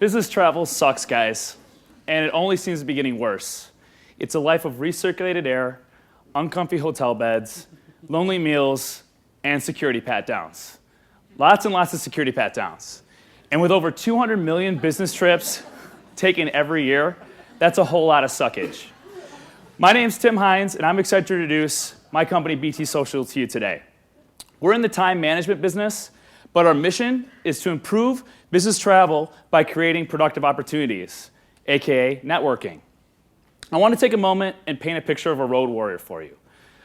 Business travel sucks, guys, and it only seems to be getting worse. It's a life of recirculated air, uncomfy hotel beds, lonely meals, and security pat-downs. Lots and lots of security pat-downs. And with over 200 million business trips taken every year, that's a whole lot of suckage. My name's Tim Hines, and I'm excited to introduce my company, BTSocial, to you today. We're in the time management business, but our mission is to improve business travel by creating productive opportunities, aka networking. I want to take a moment and paint a picture of a road warrior for you.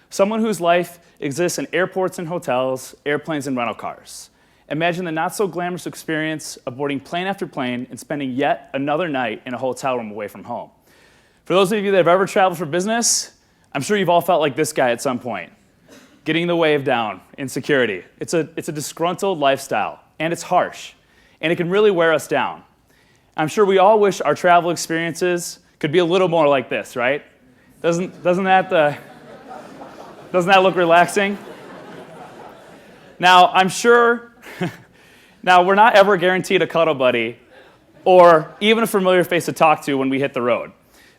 Someone whose life exists in airports and hotels, airplanes and rental cars. Imagine the not so glamorous experience of boarding plane after plane and spending yet another night in a hotel room away from home. For those of you that have ever traveled for business, I'm sure you've all felt like this guy at some point. Getting the wave down in security. It's a disgruntled lifestyle, and it's harsh, and it can really wear us down. I'm sure we all wish our travel experiences could be a little more like this, right? Doesn't that look relaxing? Now, I'm sure, now we're not ever guaranteed a cuddle buddy or even a familiar face to talk to when we hit the road.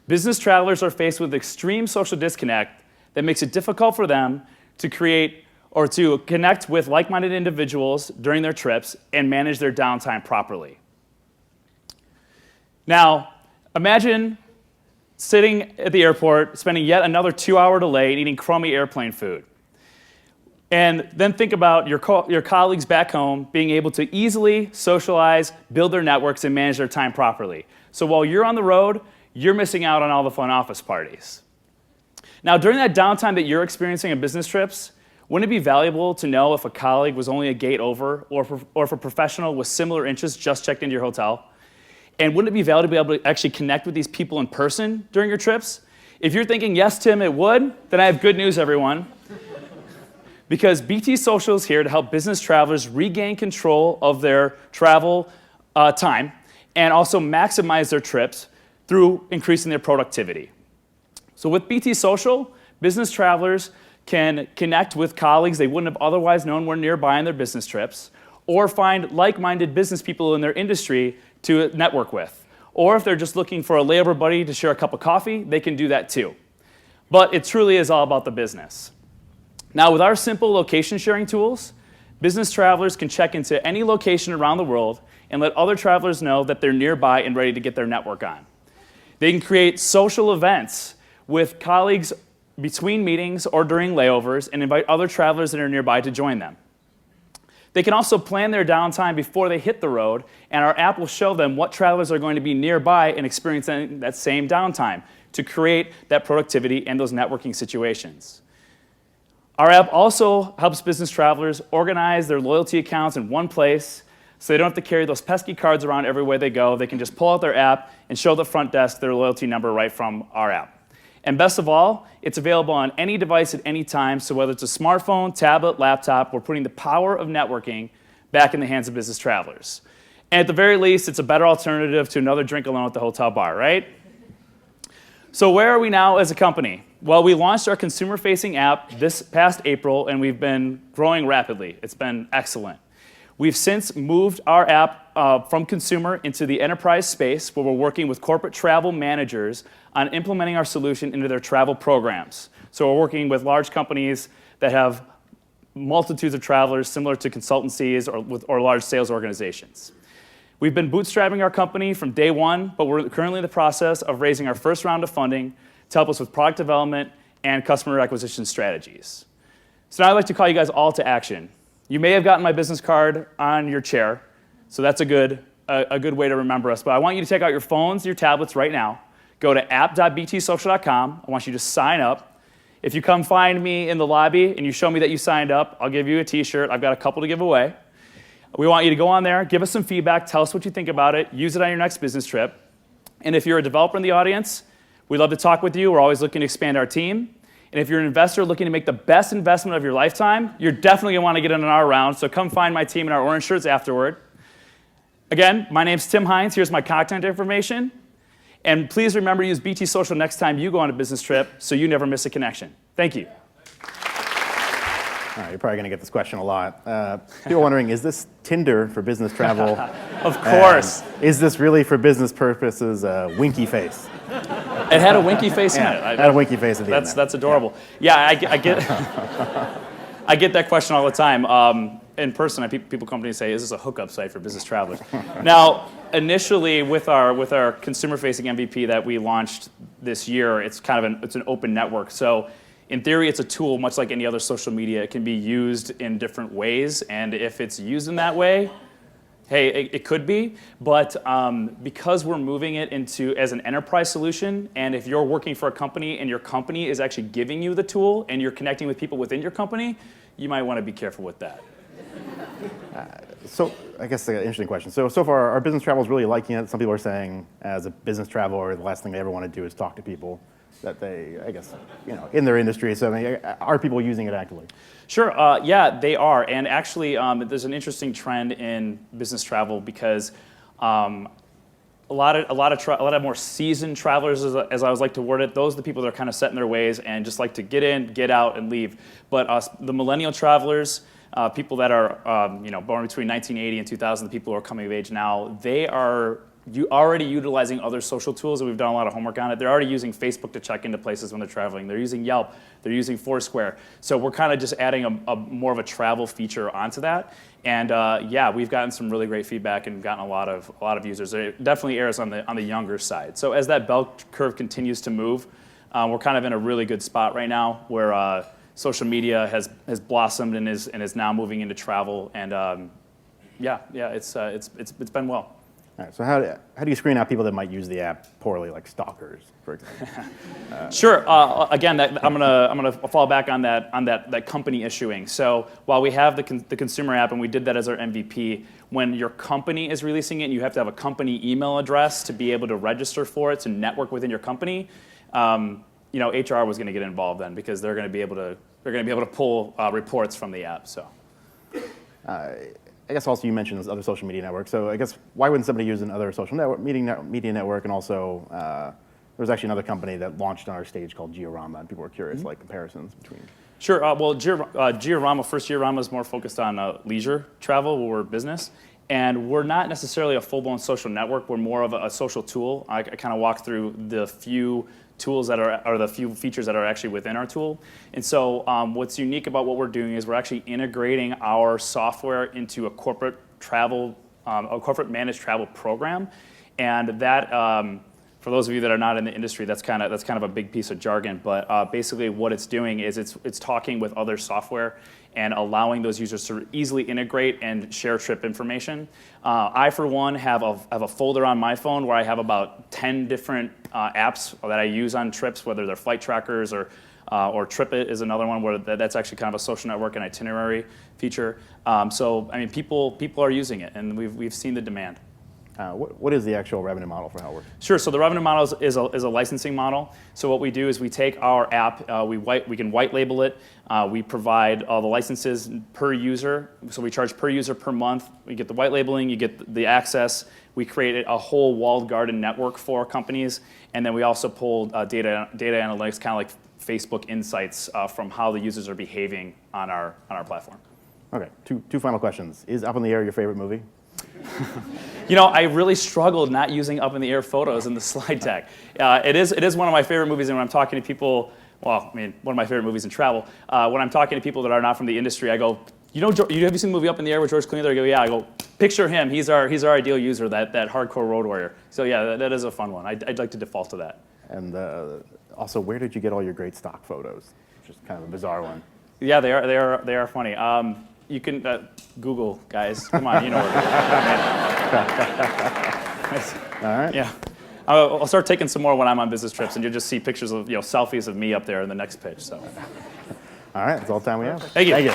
Business travelers are faced with extreme social disconnect that makes it difficult for them to create or to connect with like-minded individuals during their trips and manage their downtime properly. Now, imagine sitting at the airport, spending yet another 2-hour delay and eating crummy airplane food. And then think about your colleagues back home being able to easily socialize, build their networks, and manage their time properly. So while you're on the road, you're missing out on all the fun office parties. Now, during that downtime that you're experiencing on business trips, wouldn't it be valuable to know if a colleague was only a gate over or if a professional with similar interests just checked into your hotel? And wouldn't it be valuable to be able to actually connect with these people in person during your trips? If you're thinking, yes, Tim, it would, then I have good news, everyone. Because BTSocial is here to help business travelers regain control of their travel time and also maximize their trips through increasing their productivity. So with BTSocial, business travelers can connect with colleagues they wouldn't have otherwise known were nearby on their business trips, or find like-minded business people in their industry to network with. Or if they're just looking for a layover buddy to share a cup of coffee, they can do that too. But it truly is all about the business. Now, with our simple location sharing tools, business travelers can check into any location around the world and let other travelers know that they're nearby and ready to get their network on. They can create social events with colleagues between meetings or during layovers and invite other travelers that are nearby to join them. They can also plan their downtime before they hit the road, and our app will show them what travelers are going to be nearby and experiencing that same downtime to create that productivity and those networking situations. Our app also helps business travelers organize their loyalty accounts in one place so they don't have to carry those pesky cards around everywhere they go. They can just pull out their app and show the front desk their loyalty number right from our app. And best of all, it's available on any device at any time, so whether it's a smartphone, tablet, laptop, we're putting the power of networking back in the hands of business travelers. And at the very least, it's a better alternative to another drink alone at the hotel bar, right? So where are we now as a company? Well, we launched our consumer-facing app this past April, and we've been growing rapidly. It's been excellent. We've since moved our app from consumer into the enterprise space, where we're working with corporate travel managers on implementing our solution into their travel programs. So we're working with large companies that have multitudes of travelers, similar to consultancies or large sales organizations. We've been bootstrapping our company from day one, but we're currently in the process of raising our first round of funding to help us with product development and customer acquisition strategies. So now I'd like to call you guys all to action. You may have gotten my business card on your chair, so that's a good way to remember us. But I want you to take out your phones, your tablets right now. Go to app.btsocial.com. I want you to sign up. If you come find me in the lobby and you show me that you signed up, I'll give you a t-shirt. I've got a couple to give away. We want you to go on there, give us some feedback, tell us what you think about it, use it on your next business trip. And if you're a developer in the audience, we'd love to talk with you. We're always looking to expand our team. And if you're an investor looking to make the best investment of your lifetime, you're definitely going to want to get in on our round. So come find my team in our orange shirts afterward. Again, my name's Tim Hines. Here's my contact information. And please remember to use BTSocial next time you go on a business trip so you never miss a connection. Thank you. All right, you're probably going to get this question a lot. People are wondering, is this Tinder for business travel? Of course. Is this really for business purposes a winky face? It had a winky face in it. It had a winky face at the end. That's adorable. Yeah, I get I get that question all the time. In person, people come to me and say, "Is this a hookup site for business travelers?" Now, initially, with our consumer-facing MVP that we launched this year, it's an open network. So, in theory, it's a tool, much like any other social media. It can be used in different ways, and if it's used in that way, hey, it could be. But because we're moving it into as an enterprise solution, and if you're working for a company and your company is actually giving you the tool, and you're connecting with people within your company, you might want to be careful with that. So I guess an interesting question. So far, our business travelers really liking it. Some people are saying, as a business traveler, the last thing they ever want to do is talk to people that they, I guess, in their industry. So I mean, are people using it actively? Sure. Yeah, they are. And actually, there's an interesting trend in business travel because a lot of more seasoned travelers, as I always like to word it, those are the people that are kind of set in their ways and just like to get in, get out, and leave. But the millennial travelers, people that are born between 1980 and 2000, the people who are coming of age now, they are already utilizing other social tools, and we've done a lot of homework on it. They're already using Facebook to check into places when they're traveling. They're using Yelp. They're using Foursquare. So we're kind of just adding a more of a travel feature onto that. And yeah, we've gotten some really great feedback and gotten a lot of users. It definitely errs on the younger side. So as that bell curve continues to move, we're kind of in a really good spot right now where social media has blossomed and is now moving into travel. And yeah, it's been well. All right, so how do you screen out people that might use the app poorly, like stalkers, for example? Sure. Again, I'm gonna fall back on that company issuing. So while we have the consumer app and we did that as our MVP, when your company is releasing it, and you have to have a company email address to be able to register for it to network within your company. HR was going to get involved then because they're going to be able to pull reports from the app. So. I guess also you mentioned those other social media networks. So I guess why wouldn't somebody use another social media network? And also, there was actually another company that launched on our stage called Giorama, and people were curious, like comparisons between. Sure. Well, Giorama, first Giorama is more focused on leisure travel or business. And we're not necessarily a full-blown social network. We're more of a social tool. I kind of walk through the few tools that are the few features that are actually within our tool. And so what's unique about what we're doing is we're actually integrating our software into a corporate managed travel program. And that, for those of you that are not in the industry, that's kind of a big piece of jargon. But basically what it's doing is it's talking with other software and allowing those users to easily integrate and share trip information. I, for one, have a folder on my phone where I have about 10 different apps that I use on trips, whether they're flight trackers or TripIt is another one where that's actually kind of a social network and itinerary feature. So I mean, people are using it, and we've seen the demand. What is the actual revenue model for how it works? Sure. So the revenue model is a licensing model. So what we do is we take our app, we can white label it. We provide all the licenses per user. So we charge per user per month. We get the white labeling. You get the access. We create a whole walled garden network for companies, and then we also pull data analytics, kind of like Facebook insights from how the users are behaving on our platform. Okay. Two final questions. Is Up in the Air your favorite movie? I really struggled not using Up in the Air photos in the slide deck. It is one of my favorite movies, and when I'm talking to people, one of my favorite movies in travel, when I'm talking to people that are not from the industry, I go, have you seen the movie Up in the Air with George Clooney? They go, yeah. I go, picture him. He's our ideal user, that hardcore road warrior. So yeah, that is a fun one. I'd like to default to that. And also, where did you get all your great stock photos? Which is kind of a bizarre one. Yeah, they are funny. You can Google, guys. Come on, you know where. All right. Yeah, I'll start taking some more when I'm on business trips, and you'll just see pictures of selfies of me up there in the next pitch. So. All right, that's all the time we have. Thank you. Thank you.